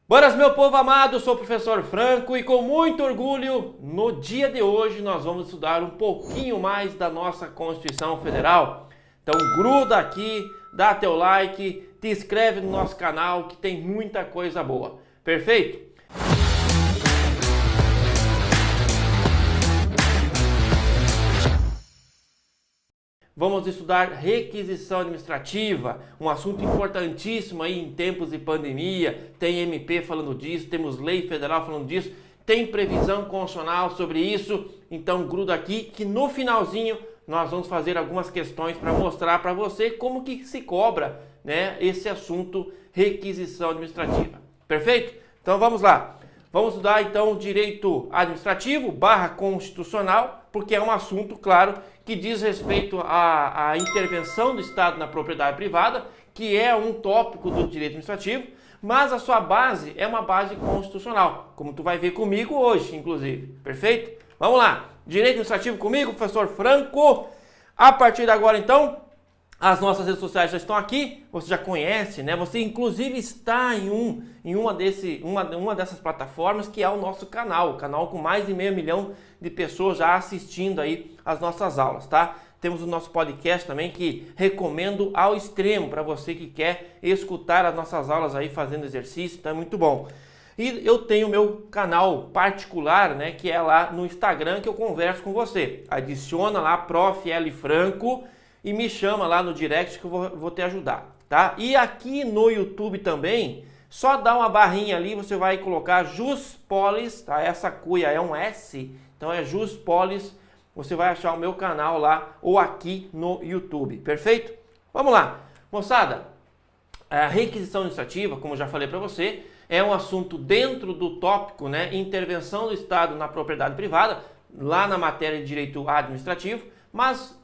Buenas, meu povo amado, eu sou o professor Franco e com muito orgulho, no dia de hoje nós vamos estudar um pouquinho mais da nossa Constituição Federal. Então gruda aqui, dá teu like, te inscreve no nosso canal que tem muita coisa boa. Perfeito? Vamos estudar requisição administrativa, um assunto importantíssimo aí em tempos de pandemia. Tem MP falando disso, temos lei federal falando disso, tem previsão constitucional sobre isso. Então gruda aqui que no finalzinho nós vamos fazer algumas questões para mostrar para você como que se cobra, né, esse assunto requisição administrativa. Perfeito? Então vamos lá. Vamos estudar então direito administrativo / constitucional, porque é um assunto, claro, que diz respeito à intervenção do Estado na propriedade privada, que é um tópico do direito administrativo, mas a sua base é uma base constitucional, como tu vai ver comigo hoje, inclusive. Perfeito? Vamos lá. Direito administrativo comigo, professor Franco. A partir de agora, então, as nossas redes sociais já estão aqui, você já conhece, né? Você inclusive está em uma dessas plataformas que é o nosso canal, com mais de 500 mil de pessoas já assistindo aí as nossas aulas, tá? Temos o nosso podcast também que recomendo ao extremo para você que quer escutar as nossas aulas aí fazendo exercício, então é muito bom. E eu tenho o meu canal particular, né, que é lá no Instagram que eu converso com você. Adiciona lá Prof. L. Franco e me chama lá no direct que eu vou te ajudar, tá? E aqui no YouTube também, só dá uma barrinha ali, você vai colocar Juspolis, tá? Essa cuia é um S, então é Juspolis, você vai achar o meu canal lá ou aqui no YouTube, perfeito? Vamos lá, moçada, a requisição administrativa, como eu já falei para você, é um assunto dentro do tópico, né, intervenção do Estado na propriedade privada, lá na matéria de direito administrativo, mas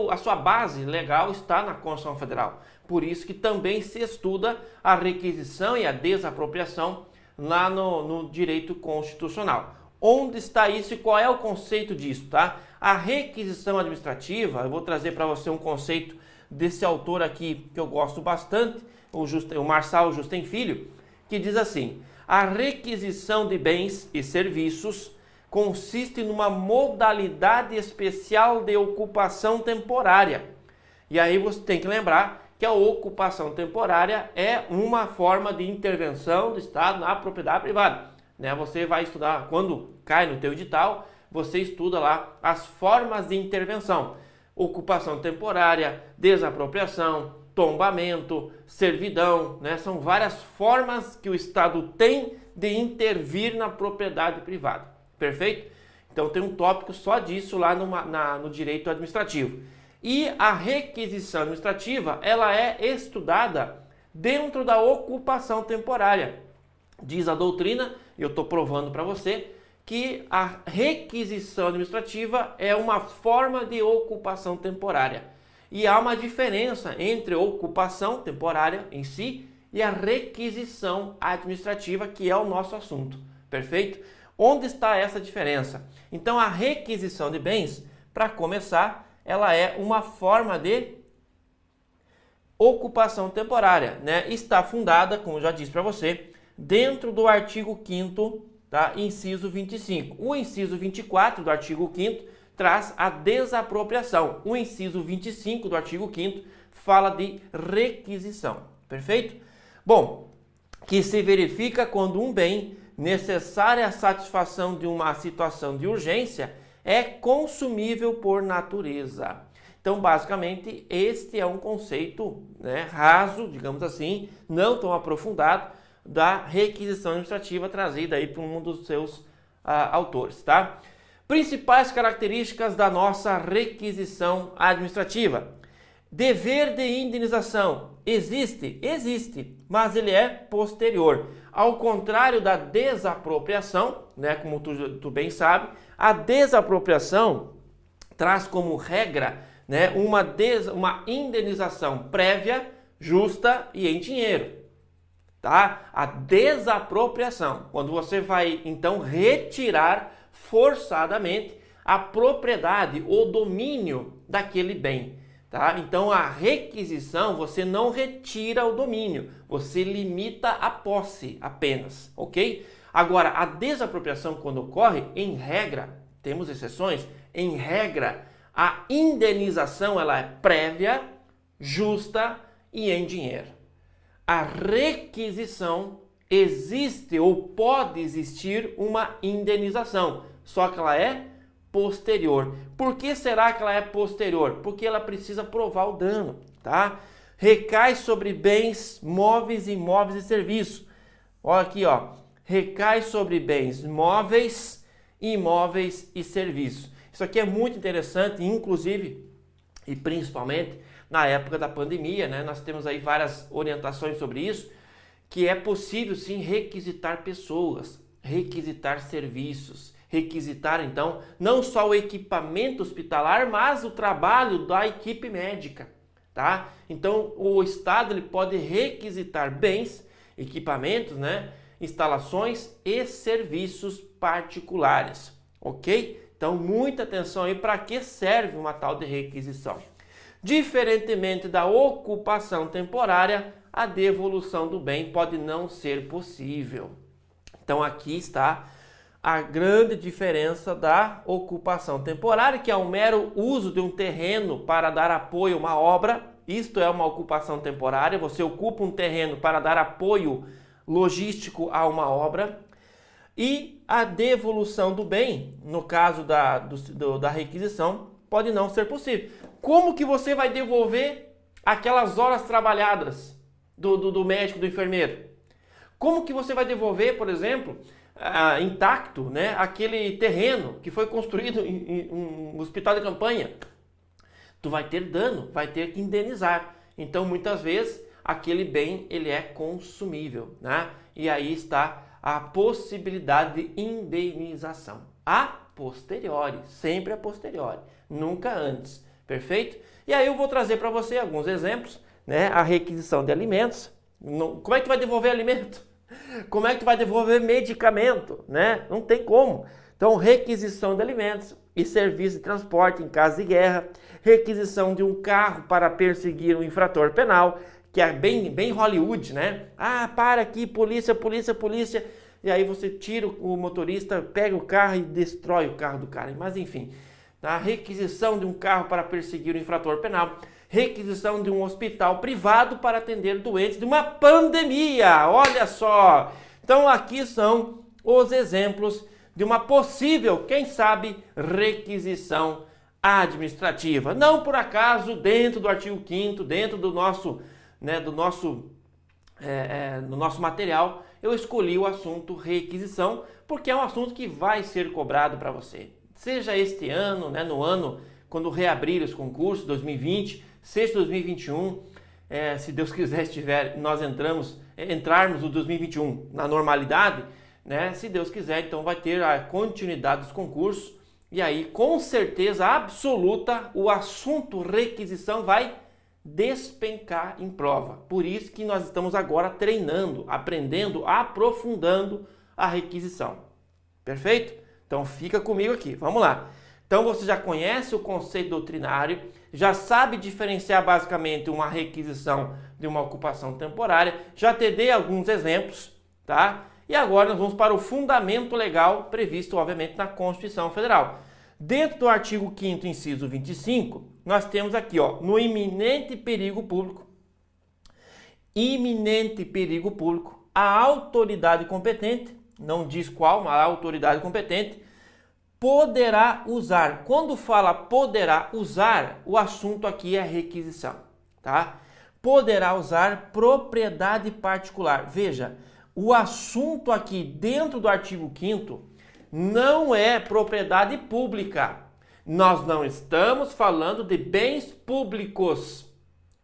a sua base legal está na Constituição Federal. Por isso que também se estuda a requisição e a desapropriação lá no direito constitucional. Onde está isso e qual é o conceito disso, tá? A requisição administrativa, eu vou trazer para você um conceito desse autor aqui que eu gosto bastante, o Marçal Justem Filho, que diz assim: a requisição de bens e serviços consiste numa modalidade especial de ocupação temporária. E aí você tem que lembrar que a ocupação temporária é uma forma de intervenção do Estado na propriedade privada, né? Você vai estudar, quando cai no teu edital, você estuda lá as formas de intervenção: ocupação temporária, desapropriação, tombamento, servidão, né? São várias formas que o Estado tem de intervir na propriedade privada. Perfeito? Então tem um tópico só disso lá no direito administrativo. E a requisição administrativa, ela é estudada dentro da ocupação temporária. Diz a doutrina, e eu estou provando para você, que a requisição administrativa é uma forma de ocupação temporária. E há uma diferença entre ocupação temporária em si e a requisição administrativa, que é o nosso assunto. Perfeito? Onde está essa diferença? Então, a requisição de bens, para começar, ela é uma forma de ocupação temporária, né? Está fundada, como eu já disse para você, dentro do artigo 5º, tá? Inciso 25. O inciso 24 do artigo 5º traz a desapropriação. O inciso 25 do artigo 5º fala de requisição. Perfeito? Bom, que se verifica quando um bem necessária à satisfação de uma situação de urgência é consumível por natureza. Então, basicamente, este é um conceito, né, raso, digamos assim, não tão aprofundado, da requisição administrativa trazida aí por um dos seus autores, tá? Principais características da nossa requisição administrativa. Dever de indenização existe? Existe, mas ele é posterior. Ao contrário da desapropriação, né, como tu bem sabe, a desapropriação traz como regra, né, uma indenização prévia, justa e em dinheiro. Tá? A desapropriação, quando você vai então retirar forçadamente a propriedade ou domínio daquele bem. tá? Então a requisição, você não retira o domínio, você limita a posse apenas, ok? Agora, a desapropriação, quando ocorre, em regra, temos exceções, em regra, a indenização ela é prévia, justa e em dinheiro. A requisição, existe ou pode existir uma indenização, só que ela é posterior. Por que será que ela é posterior? Porque ela precisa provar o dano, tá? Recai sobre bens móveis, imóveis e serviços. Olha aqui, ó. Recai sobre bens móveis, imóveis e serviços. Isso aqui é muito interessante, inclusive e principalmente na época da pandemia, né? Nós temos aí várias orientações sobre isso, que é possível sim requisitar pessoas, requisitar serviços, requisitar então não só o equipamento hospitalar, mas o trabalho da equipe médica, tá? Então o Estado ele pode requisitar bens, equipamentos, né? Instalações e serviços particulares, ok? Então muita atenção aí para que serve uma tal de requisição. Diferentemente da ocupação temporária, a devolução do bem pode não ser possível. Então aqui está a grande diferença da ocupação temporária, que é o mero uso de um terreno para dar apoio a uma obra. Isto é uma ocupação temporária, você ocupa um terreno para dar apoio logístico a uma obra. E a devolução do bem, no caso da requisição, pode não ser possível. Como que você vai devolver aquelas horas trabalhadas do médico, do enfermeiro? Como que você vai devolver, por exemplo, intacto, né, aquele terreno que foi construído em um hospital de campanha? Tu vai ter dano, vai ter que indenizar. Então, muitas vezes, aquele bem ele é consumível, né? E aí está a possibilidade de indenização. A posteriori, sempre a posteriori, nunca antes. Perfeito? E aí eu vou trazer para você alguns exemplos, né? A requisição de alimentos. Como é que tu vai devolver alimento? Como é que tu vai devolver medicamento, né? Não tem como. Então, requisição de alimentos e serviço de transporte em caso de guerra, requisição de um carro para perseguir um infrator penal, que é bem Hollywood, né? Ah, para aqui, polícia, polícia, polícia. E aí você tira o motorista, pega o carro e destrói o carro do cara. Mas enfim, tá? Requisição de um carro para perseguir o infrator penal, requisição de um hospital privado para atender doentes de uma pandemia. Olha só! Então aqui são os exemplos de uma possível, quem sabe, requisição administrativa. Não por acaso, dentro do artigo 5º, dentro do nosso, né, do nosso material, eu escolhi o assunto requisição, porque é um assunto que vai ser cobrado para você. Seja este ano, né, no ano, quando reabrir os concursos, 2020, seja 2021, se Deus quiser, nós entrarmos no 2021 na normalidade, né? Se Deus quiser, então vai ter a continuidade dos concursos e aí, com certeza absoluta, o assunto requisição vai despencar em prova. Por isso que nós estamos agora treinando, aprendendo, aprofundando a requisição. Perfeito? Então fica comigo aqui, vamos lá. Então você já conhece o conceito doutrinário, já sabe diferenciar basicamente uma requisição de uma ocupação temporária, já te dei alguns exemplos, tá? E agora nós vamos para o fundamento legal previsto, obviamente, na Constituição Federal. Dentro do artigo 5º, inciso 25, nós temos aqui, ó, no iminente perigo público, a autoridade competente, não diz qual, mas a autoridade competente, poderá usar. Quando fala poderá usar, o assunto aqui é requisição, tá? Poderá usar propriedade particular. Veja, o assunto aqui dentro do artigo 5º não é propriedade pública. Nós não estamos falando de bens públicos,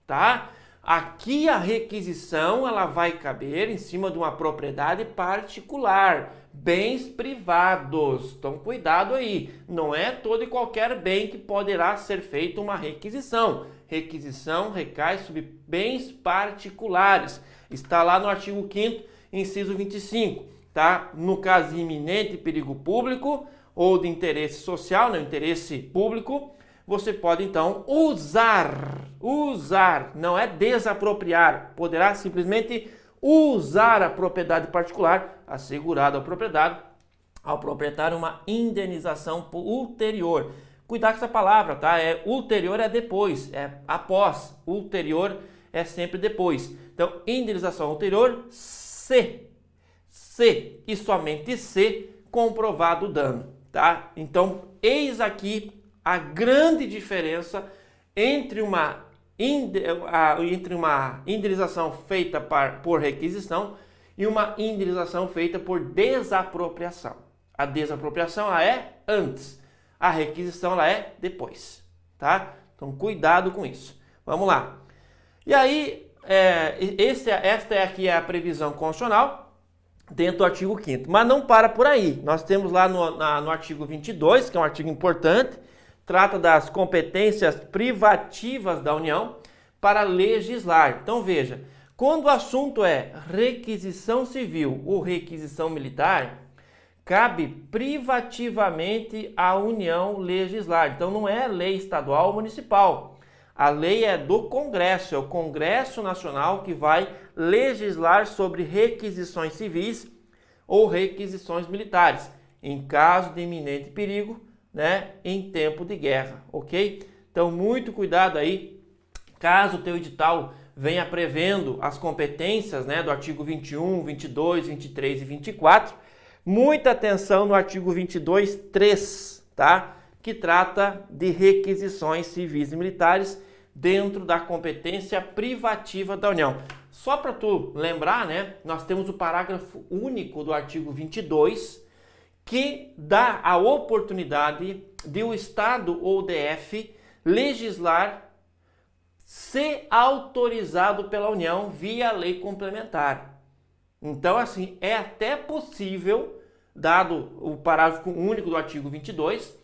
tá? Aqui a requisição ela vai caber em cima de uma propriedade particular, bens privados. Então cuidado aí, não é todo e qualquer bem que poderá ser feita uma requisição. Requisição recai sobre bens particulares. Está lá no artigo 5º, inciso 25, tá? No caso de iminente perigo público ou de interesse social, né, interesse público, você pode então usar, não é desapropriar, poderá simplesmente usar a propriedade particular assegurada ao proprietário uma indenização ulterior. Cuidado com essa palavra, tá? Ulterior é depois, é após, ulterior é sempre depois. Então, indenização ulterior, se e somente se comprovado o dano, tá? Então, eis aqui a grande diferença entre uma indenização feita por requisição e uma indenização feita por desapropriação. A desapropriação ela é antes, a requisição ela é depois, tá? Então, cuidado com isso. Vamos lá. E aí, esta aqui é a previsão constitucional dentro do artigo 5º, mas não para por aí. Nós temos lá no artigo 22, que é um artigo importante, trata das competências privativas da União para legislar. Então veja, quando o assunto é requisição civil ou requisição militar, cabe privativamente à União legislar. Então não é lei estadual ou municipal. A lei é do Congresso, é o Congresso Nacional que vai legislar sobre requisições civis ou requisições militares, em caso de iminente perigo, né, em tempo de guerra, ok? Então, muito cuidado aí, caso o teu edital venha prevendo as competências, né, do artigo 21, 22, 23 e 24, muita atenção no artigo 22.3, tá? Que trata de requisições civis e militares dentro da competência privativa da União. Só para tu lembrar, né, nós temos o parágrafo único do artigo 22, que dá a oportunidade de o Estado ou o DF legislar se autorizado pela União via lei complementar. Então, assim, é até possível, dado o parágrafo único do artigo 22,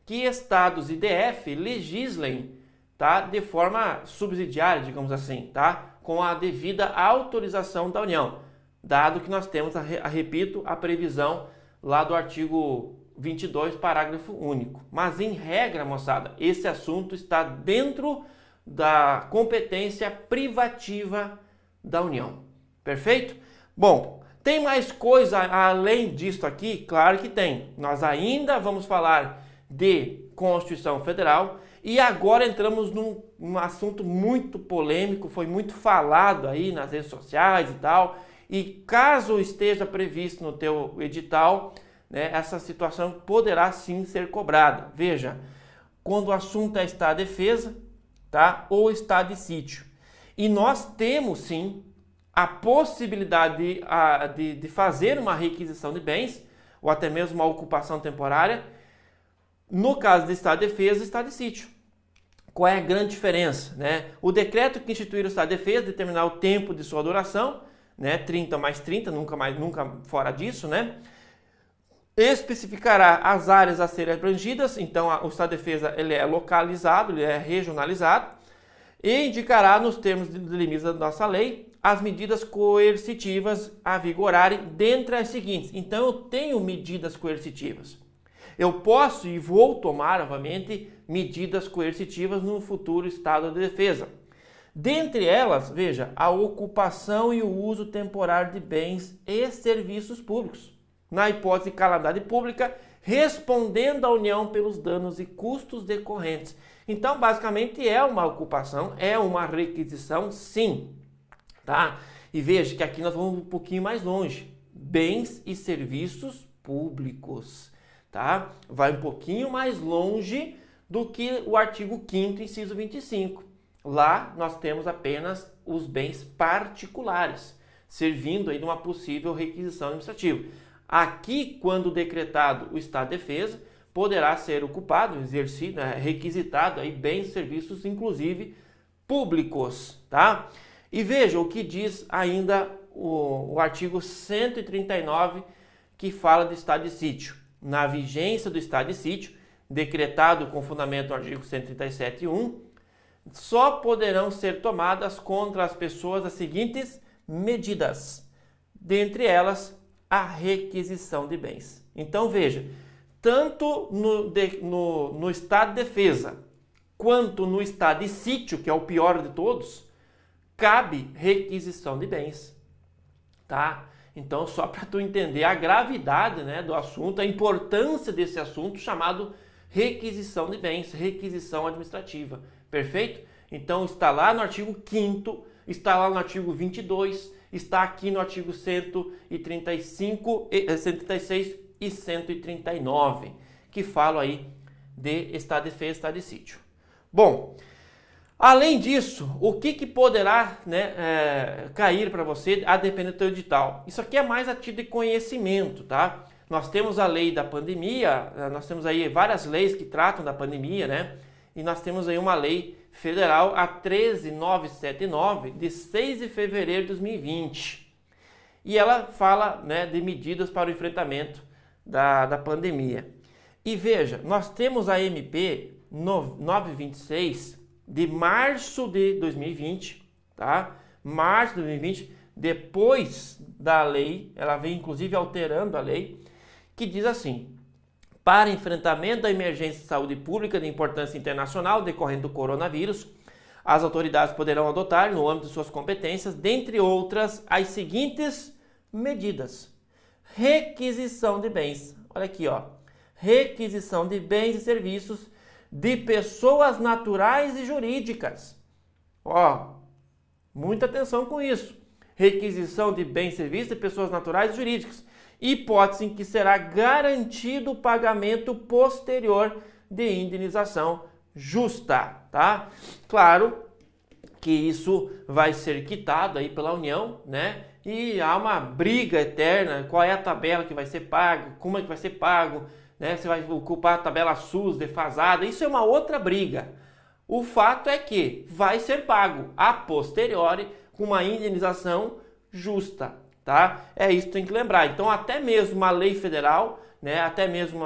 que Estados e DF legislem, tá, de forma subsidiária, digamos assim, tá, com a devida autorização da União, dado que nós temos, repito, a previsão lá do artigo 22, parágrafo único. Mas, em regra, moçada, esse assunto está dentro da competência privativa da União. Perfeito? Bom, tem mais coisa além disso aqui? Claro que tem. Nós ainda vamos falar de Constituição Federal e agora entramos num assunto muito polêmico, foi muito falado aí nas redes sociais e tal, e caso esteja previsto no teu edital, né, essa situação poderá sim ser cobrada. Veja, quando o assunto é estado de defesa, tá, ou estado de sítio. E nós temos sim a possibilidade de fazer uma requisição de bens, ou até mesmo uma ocupação temporária, no caso de estado de defesa e estado de sítio. Qual é a grande diferença, né? O decreto que institui o estado de defesa determinar o tempo de sua duração, né? 30 mais 30, nunca fora disso, né? Especificará as áreas a serem abrangidas, então o estado de defesa ele é localizado, ele é regionalizado, e indicará nos termos de limites da nossa lei as medidas coercitivas a vigorarem dentre as seguintes. Então eu tenho medidas coercitivas. Eu posso e vou tomar, novamente, medidas coercitivas no futuro estado de defesa. Dentre elas, veja, a ocupação e o uso temporário de bens e serviços públicos, na hipótese de calamidade pública, respondendo à União pelos danos e custos decorrentes. Então, basicamente, é uma ocupação, é uma requisição, sim. Tá? E veja que aqui nós vamos um pouquinho mais longe. Bens e serviços públicos. Tá? Vai um pouquinho mais longe do que o artigo 5º, inciso 25. Lá nós temos apenas os bens particulares, servindo aí de uma possível requisição administrativa. Aqui, quando decretado o estado de defesa, poderá ser ocupado, exercido, requisitado aí bens e serviços, inclusive públicos, tá? E veja o que diz ainda o artigo 139, que fala do estado de sítio. Na vigência do estado de sítio, decretado com fundamento no artigo 137.1, só poderão ser tomadas contra as pessoas as seguintes medidas, dentre elas a requisição de bens. Então veja, tanto no estado de defesa quanto no estado de sítio, que é o pior de todos, cabe requisição de bens, tá? Então, só para tu entender a gravidade, né, do assunto, a importância desse assunto chamado requisição de bens, requisição administrativa, perfeito? Então, está lá no artigo 5º, está lá no artigo 22, está aqui no artigo 135, 136 e 139, que falam aí de estado de defesa e estado de sítio. Bom, além disso, o que poderá, né, cair para você a depender do teu edital? Isso aqui é mais a título de conhecimento, tá? Nós temos a lei da pandemia, nós temos aí várias leis que tratam da pandemia, né? E nós temos aí uma lei federal, a 13979, de 6 de fevereiro de 2020. E ela fala, né, de medidas para o enfrentamento da pandemia. E veja, nós temos a MP 926 de março de 2020, tá? Março de 2020, depois da lei, ela vem inclusive alterando a lei, que diz assim: para enfrentamento da emergência de saúde pública de importância internacional decorrente do coronavírus, as autoridades poderão adotar, no âmbito de suas competências, dentre outras, as seguintes medidas. Requisição de bens. Olha aqui, ó. Requisição de bens e serviços de pessoas naturais e jurídicas. Ó, muita atenção com isso. Requisição de bens e serviços de pessoas naturais e jurídicas. Hipótese em que será garantido o pagamento posterior de indenização justa, tá? Claro que isso vai ser quitado aí pela União, né? E há uma briga eterna, qual é a tabela que vai ser pago, como é que vai ser pago, né? Você vai ocupar a tabela SUS defasada, isso é uma outra briga. O fato é que vai ser pago a posteriori com uma indenização justa, tá? É isso que tem que lembrar. Então, até mesmo uma lei federal, né, até mesmo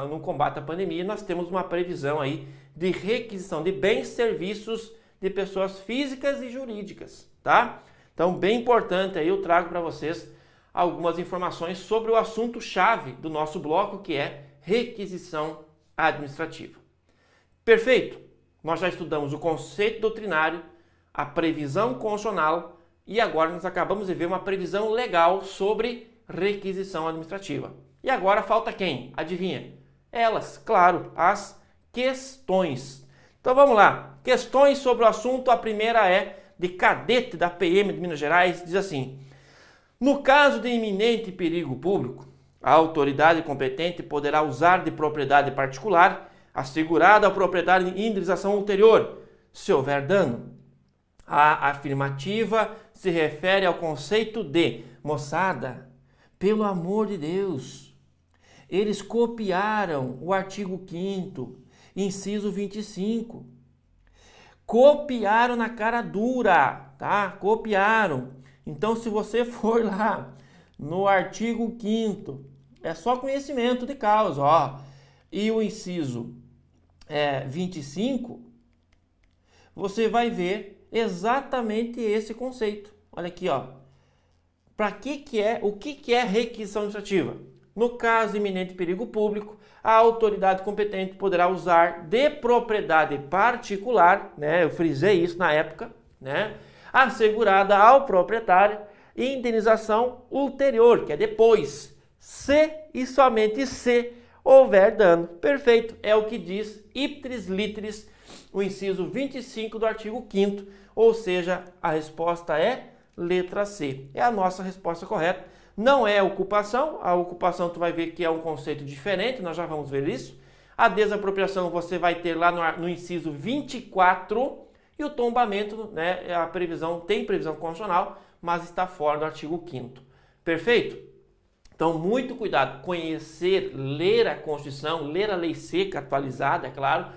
no combate à pandemia, nós temos uma previsão aí de requisição de bens e serviços de pessoas físicas e jurídicas, tá? Então, bem importante aí, eu trago para vocês algumas informações sobre o assunto-chave do nosso bloco, que é requisição administrativa. Perfeito? Nós já estudamos o conceito doutrinário, a previsão constitucional e agora nós acabamos de ver uma previsão legal sobre requisição administrativa. E agora falta quem? Adivinha? Elas, claro, as questões. Então vamos lá. Questões sobre o assunto. A primeira é de cadete da PM de Minas Gerais. Diz assim: no caso de iminente perigo público, a autoridade competente poderá usar de propriedade particular assegurada a propriedade em indenização ulterior, se houver dano. A afirmativa se refere ao conceito de, moçada, pelo amor de Deus, eles copiaram o artigo 5º, inciso 25. Copiaram na cara dura, tá? Copiaram. Então, se você for lá no artigo 5º, é só conhecimento de causa, ó. E o inciso 25, você vai ver exatamente esse conceito. Olha aqui, ó. Para o que é requisição administrativa? No caso de iminente perigo público, a autoridade competente poderá usar de propriedade particular, né? Eu frisei isso na época, né? Assegurada ao proprietário indenização ulterior, que é depois, se e somente se houver dano. Perfeito, é o que diz iptris literis o inciso 25 do artigo 5º, ou seja, a resposta é letra C. É a nossa resposta correta. Não é ocupação, a ocupação tu vai ver que é um conceito diferente, nós já vamos ver isso. A desapropriação você vai ter lá no inciso 24 e o tombamento, né, tem previsão constitucional, mas está fora do artigo 5º. Perfeito? Então, muito cuidado, conhecer, ler a Constituição, ler a lei seca atualizada, é claro,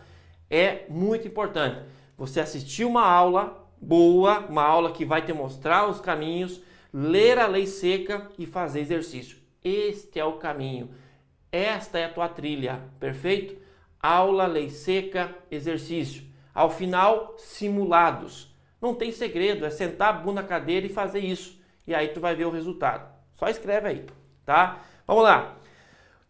é muito importante. Você assistir uma aula boa, uma aula que vai te mostrar os caminhos, ler a lei seca e fazer exercício. Este é o caminho. Esta é a tua trilha, perfeito? Aula, lei seca, exercício. Ao final, simulados. Não tem segredo, é sentar a bunda na cadeira e fazer isso. E aí tu vai ver o resultado. Só escreve aí, tá? Vamos lá.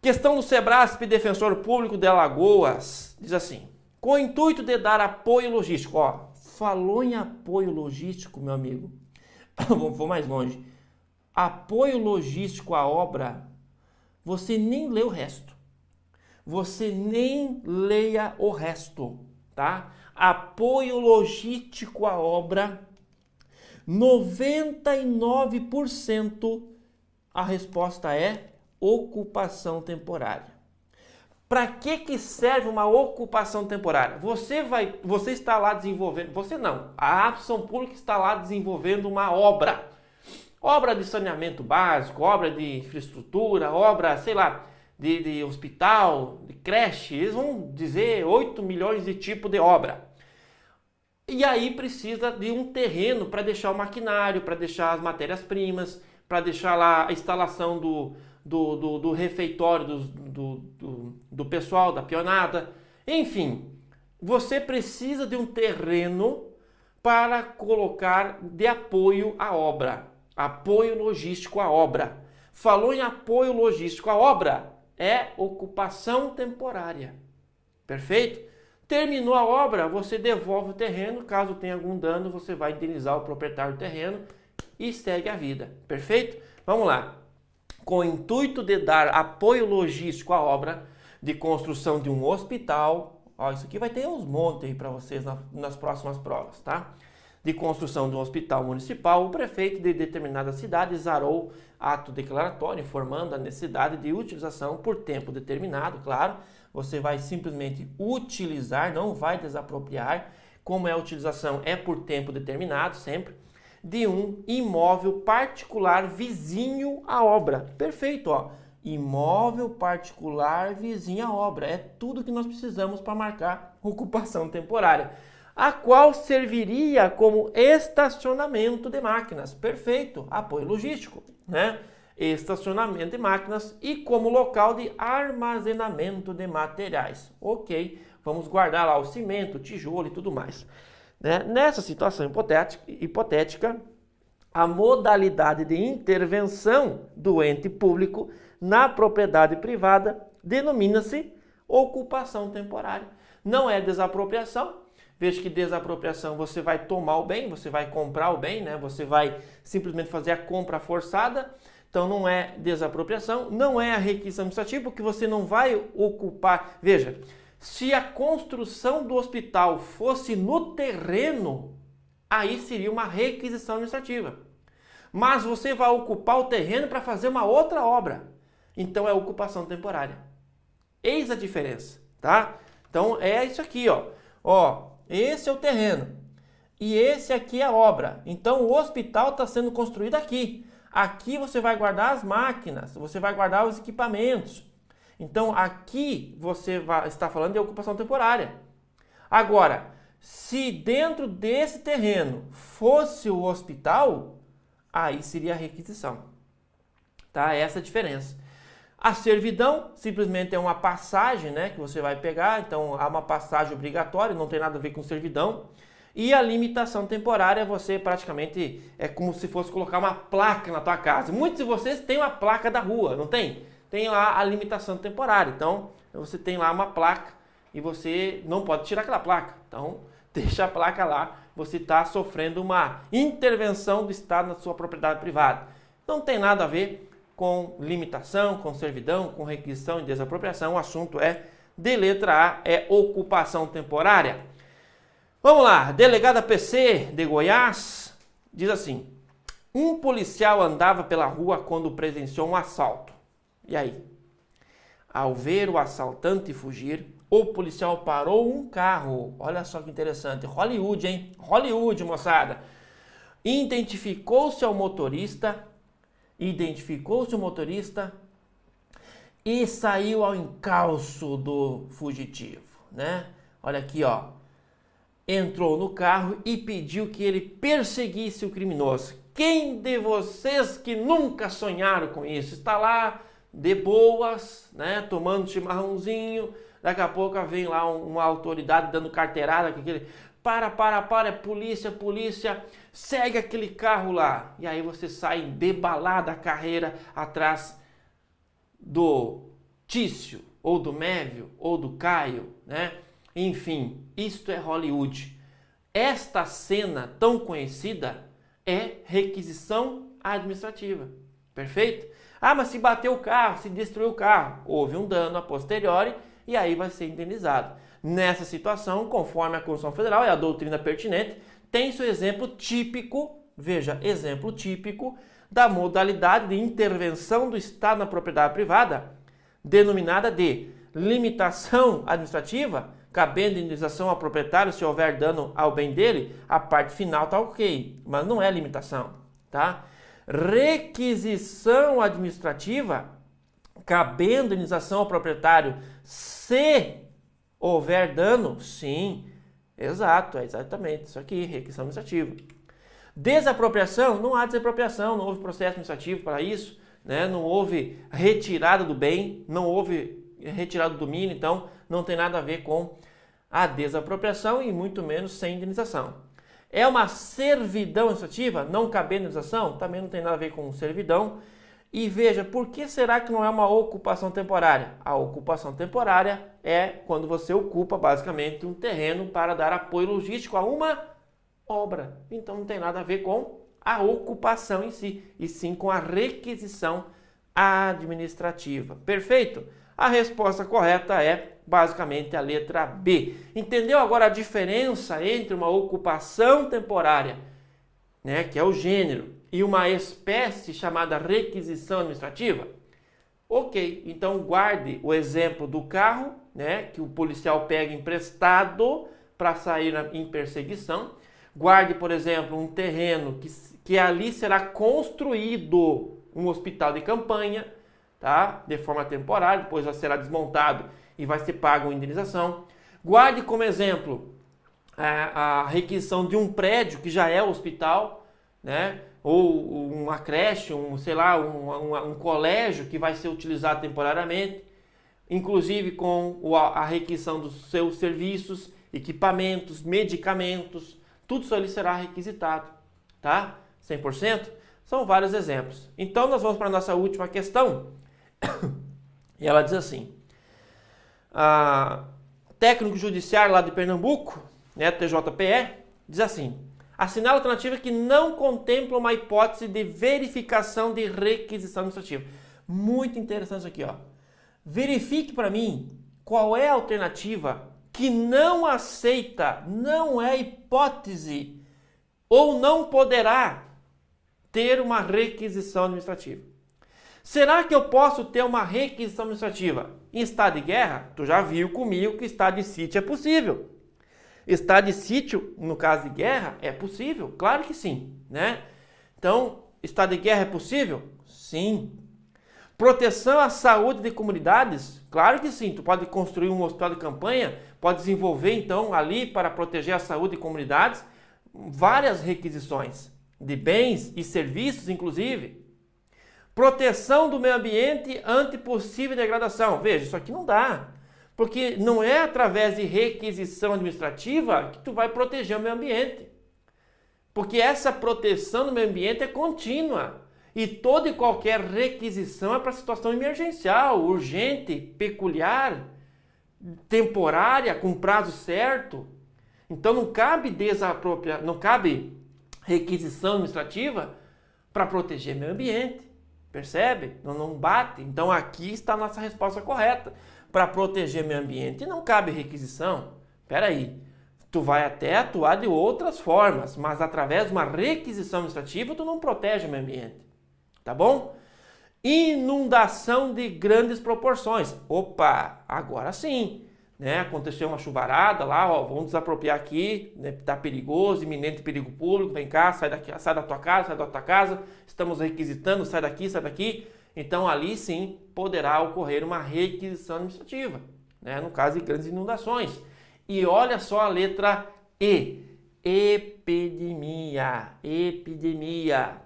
Questão do Sebrasp, Defensor Público de Alagoas. Diz assim: Com o intuito de dar apoio logístico. Ó, falou em apoio logístico, meu amigo. Vou mais longe. Apoio logístico à obra, você nem lê o resto. Você nem leia o resto, tá? Apoio logístico à obra, 99% a resposta é ocupação temporária. Para que serve uma ocupação temporária? Você está lá desenvolvendo, você não, a ação pública está lá desenvolvendo uma obra. Obra de saneamento básico, obra de infraestrutura, obra, sei lá, de hospital, de creche, eles vão dizer 8 milhões de tipos de obra. E aí precisa de um terreno para deixar o maquinário, para deixar as matérias-primas, para deixar lá a instalação do refeitório do pessoal, da peonada. Enfim, você precisa de um terreno para colocar de apoio à obra. Apoio logístico à obra. Falou em apoio logístico à obra, é ocupação temporária. Perfeito? Terminou a obra, você devolve o terreno. Caso tenha algum dano, você vai indenizar o proprietário do terreno e segue a vida. Perfeito? Vamos lá. Com o intuito de dar apoio logístico à obra de construção de um hospital. Ó, isso aqui vai ter uns montes aí para vocês nas próximas provas, tá? De construção de um hospital municipal, o prefeito de determinada cidade exarou ato declaratório informando a necessidade de utilização por tempo determinado, claro. Você vai simplesmente utilizar, não vai desapropriar. Como é a utilização? É por tempo determinado, sempre, de um imóvel particular vizinho à obra. Perfeito, ó. Imóvel particular vizinho à obra. É tudo que nós precisamos para marcar ocupação temporária, a qual serviria como estacionamento de máquinas. Perfeito, apoio logístico, né? Estacionamento de máquinas e como local de armazenamento de materiais. Ok, vamos guardar lá o cimento, o tijolo e tudo mais. Né? Nessa situação hipotética, a modalidade de intervenção do ente público na propriedade privada denomina-se ocupação temporária. Não é desapropriação. Veja que desapropriação você vai tomar o bem, você vai comprar o bem, né? Você vai simplesmente fazer a compra forçada. Então não é desapropriação, não é a requisição administrativa, porque você não vai ocupar. Veja, se a construção do hospital fosse no terreno, aí seria uma requisição administrativa. Mas você vai ocupar o terreno para fazer uma outra obra. Então é ocupação temporária. Eis a diferença, tá? Então é isso aqui, ó. Ó, esse é o terreno e esse aqui é a obra. Então o hospital está sendo construído aqui. Aqui você vai guardar as máquinas, você vai guardar os equipamentos. Então aqui você está falando de ocupação temporária. Agora, se dentro desse terreno fosse o hospital, aí seria a requisição. Tá? Essa é a diferença. A servidão simplesmente é uma passagem, né, que você vai pegar. Então há uma passagem obrigatória, não tem nada a ver com servidão. E a limitação temporária, você praticamente é como se fosse colocar uma placa na tua casa. Muitos de vocês têm uma placa da rua, não tem? Tem lá a limitação temporária. Então, você tem lá uma placa e você não pode tirar aquela placa. Então, deixa a placa lá. Você está sofrendo uma intervenção do Estado na sua propriedade privada. Não tem nada a ver com limitação, com servidão, com requisição e desapropriação. O assunto é de letra A, é ocupação temporária. Vamos lá, delegada PC de Goiás diz assim: um policial andava pela rua quando presenciou um assalto. E aí? Ao ver o assaltante fugir, o policial parou um carro. Olha só que interessante, Hollywood, hein? Hollywood, moçada. Identificou-se o motorista e saiu ao encalço do fugitivo, né? Olha aqui, ó. Entrou no carro e pediu que ele perseguisse o criminoso. Quem de vocês que nunca sonharam com isso? Está lá de boas, né, tomando chimarrãozinho, daqui a pouco vem lá uma autoridade dando carteirada, com aquele, é polícia, segue aquele carro lá. E aí você sai debalada a carreira atrás do Tício, ou do Mévio, ou do Caio, né? Enfim, isto é Hollywood. Esta cena tão conhecida é requisição administrativa. Perfeito? Ah, mas se bateu o carro, se destruiu o carro, houve um dano a posteriori e aí vai ser indenizado. Nessa situação, conforme a Constituição Federal e a doutrina pertinente, tem seu exemplo típico, veja, exemplo típico da modalidade de intervenção do Estado na propriedade privada, denominada de limitação administrativa, cabendo indenização ao proprietário se houver dano ao bem dele. A parte final está ok, mas não é limitação, tá? Requisição administrativa, cabendo indenização ao proprietário se houver dano, sim, exato, é exatamente isso aqui, requisição administrativa. Desapropriação, não há desapropriação, não houve processo administrativo para isso, né? Não houve retirada do bem, não houve retirada do domínio, então não tem nada a ver com a desapropriação e muito menos sem indenização. É uma servidão administrativa, não cabendo indenização, também não tem nada a ver com servidão. E veja, por que será que não é uma ocupação temporária? A ocupação temporária é quando você ocupa basicamente um terreno para dar apoio logístico a uma obra. Então não tem nada a ver com a ocupação em si, e sim com a requisição administrativa. Perfeito? A resposta correta é basicamente a letra B. Entendeu agora a diferença entre uma ocupação temporária, né, que é o gênero, e uma espécie chamada requisição administrativa? Ok, então guarde o exemplo do carro, né, que o policial pega emprestado para sair em perseguição. Guarde, por exemplo, um terreno que ali será construído um hospital de campanha, tá? De forma temporária, depois já será desmontado e vai ser pago uma indenização. Guarde como exemplo a requisição de um prédio que já é hospital, né? Ou uma creche, sei lá, um colégio que vai ser utilizado temporariamente, inclusive com a requisição dos seus serviços, equipamentos, medicamentos, tudo isso ali será requisitado, tá? 100%? São vários exemplos. Então, nós vamos para a nossa última questão. E ela diz assim: técnico judiciário lá de Pernambuco, né, TJPE, diz assim: assinala alternativa que não contempla uma hipótese de verificação de requisição administrativa. Muito interessante isso aqui, ó. Verifique para mim qual é a alternativa que não aceita, não é hipótese, ou não poderá ter uma requisição administrativa. Será que eu posso ter uma requisição administrativa em estado de guerra? Tu já viu comigo que estado de sítio é possível. Estado de sítio, no caso de guerra, é possível? Claro que sim, né? Então, estado de guerra é possível? Sim. Proteção à saúde de comunidades? Claro que sim. Tu pode construir um hospital de campanha, pode desenvolver então ali para proteger a saúde de comunidades várias requisições de bens e serviços, inclusive. Proteção do meio ambiente ante possível degradação. Veja, isso aqui não dá. Porque não é através de requisição administrativa que tu vai proteger o meio ambiente. Porque essa proteção do meio ambiente é contínua. E toda e qualquer requisição é para situação emergencial, urgente, peculiar, temporária, com prazo certo. Então não cabe não cabe requisição administrativa para proteger o meio ambiente. Percebe? Não bate. Então aqui está a nossa resposta correta. Para proteger o meio ambiente não cabe requisição. Espera aí. Tu vai até atuar de outras formas, mas através de uma requisição administrativa tu não protege o meio ambiente. Tá bom? Inundação de grandes proporções. Opa, agora sim. Né? Aconteceu uma chuvarada lá, ó, vamos desapropriar aqui, né? Tá perigoso, iminente perigo público, vem cá, sai daqui, sai da tua casa, sai da tua casa, estamos requisitando, sai daqui, sai daqui. Então ali sim poderá ocorrer uma requisição administrativa, né? No caso de grandes inundações. E olha só a letra E, epidemia,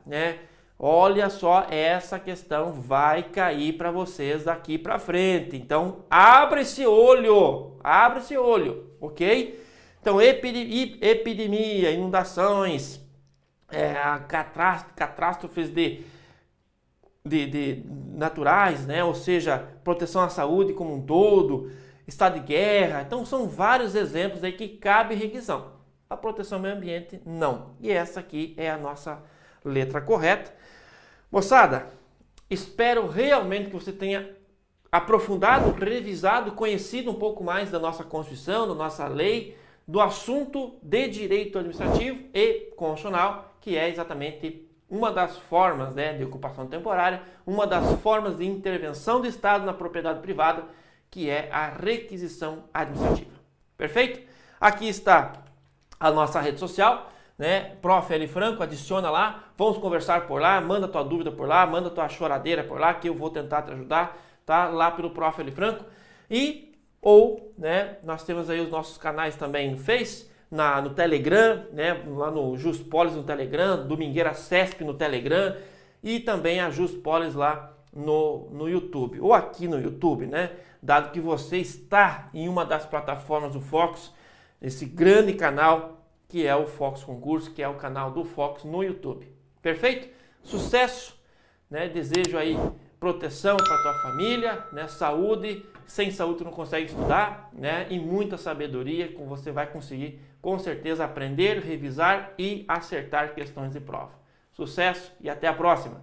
né? Olha só, essa questão vai cair para vocês daqui para frente. Então, abre esse olho, ok? Então, epidemia, inundações, catástrofes de naturais, né? Ou seja, proteção à saúde como um todo, estado de guerra. Então são vários exemplos aí que cabe requisição. A proteção ao meio ambiente, não. E essa aqui é a nossa letra correta. Moçada, espero realmente que você tenha aprofundado, revisado, conhecido um pouco mais da nossa Constituição, da nossa lei, do assunto de direito administrativo e constitucional, que é exatamente uma das formas, né, de ocupação temporária, uma das formas de intervenção do Estado na propriedade privada, que é a requisição administrativa. Perfeito? Aqui está a nossa rede social, né? Prof. L. Franco, adiciona lá, vamos conversar por lá, manda tua dúvida por lá, manda tua choradeira por lá, que eu vou tentar te ajudar, tá? Lá pelo Prof. L. Franco. Né, nós temos aí os nossos canais também no Face, no Telegram, né, lá no Juspolis no Telegram, Domingueira CESP no Telegram e também a Juspolis lá no YouTube, ou aqui no YouTube, né, dado que você está em uma das plataformas do Fox, esse grande canal que é o Fox Concurso, que é o canal do Fox no YouTube. Perfeito? Sucesso, né? Desejo aí proteção para tua família, né? Saúde. Sem saúde tu não consegue estudar, né? E muita sabedoria, que você vai conseguir com certeza aprender, revisar e acertar questões de prova. Sucesso e até a próxima!